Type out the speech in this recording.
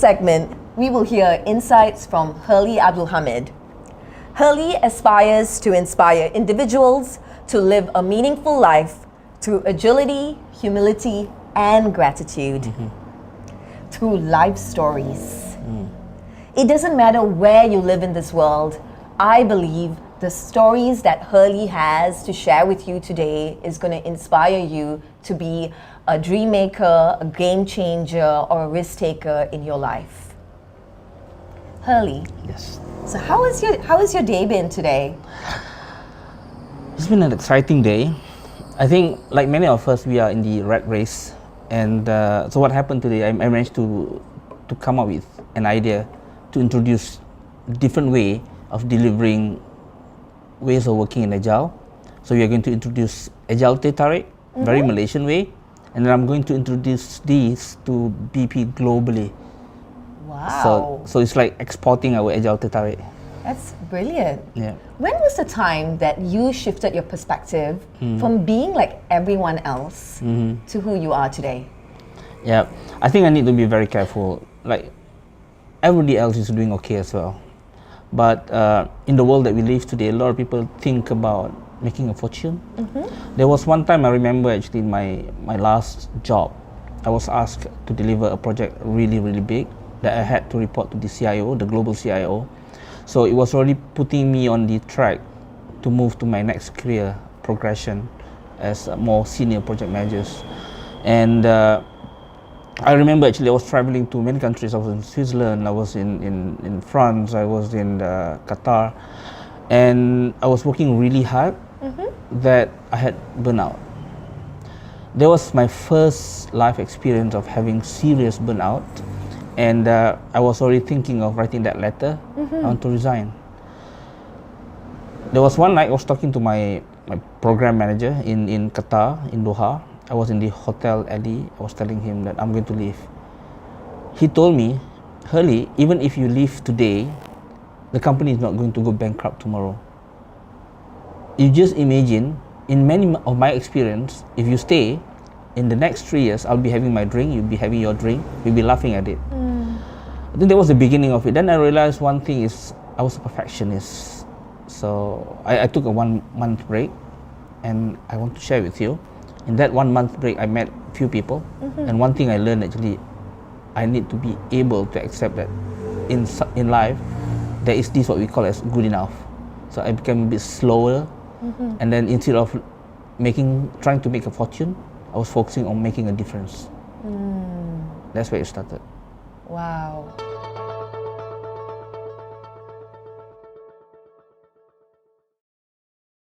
segment, we will hear insights from Herley Abdul Hamid. Herley aspires to inspire individuals to live a meaningful life through agility, humility, and gratitude. Through life stories. It doesn't matter where you live in this world. I believe the stories that Herley has to share with you today is going to inspire you to be a dream maker, a game changer, or a risk taker in your life. Herley. Yes. So how has your day been today? It's been an exciting day. I think, like many of us, we are in the rat race. And so what happened today, I managed to come up with an idea to introduce a different way of delivering ways of working in Agile. So we are going to introduce Agile Teh Tarik, very Malaysian way. And then I'm going to introduce these to BP globally. Wow. So it's like exporting our Agile Teh Tarik. That's brilliant. Yeah. When was the time that you shifted your perspective from being like everyone else to who you are today? Yeah, I think I need to be very careful. Like, everybody else is doing okay as well. But in the world that we live today, a lot of people think about making a fortune. There was one time I remember actually in my last job, I was asked to deliver a project really, really big that I had to report to the CIO, the global CIO. So it was already putting me on the track to move to my next career progression as a more senior project managers. And I remember actually I was traveling to many countries. I was in Switzerland, I was in France, I was in Qatar, and I was working really hard that I had burnout. That was my first life experience of having serious burnout. And I was already thinking of writing that letter. I want to resign. There was one night I was talking to my program manager in Qatar, in Doha. I was in the hotel alley. I was telling him that I'm going to leave. He told me, Herley, even if you leave today, the company is not going to go bankrupt tomorrow. You just imagine, in many of my experience, if you stay, in the next 3 years, I'll be having my drink, you'll be having your drink, we'll be laughing at it. I think that was the beginning of it. Then I realized one thing is, I was a perfectionist. So I took a 1 month break, and I want to share with you. In that 1 month break, I met a few people, and one thing I learned actually, I need to be able to accept that in life, there is this what we call as good enough. So I became a bit slower, and then instead of trying to make a fortune, I was focusing on making a difference. That's where it started. Wow.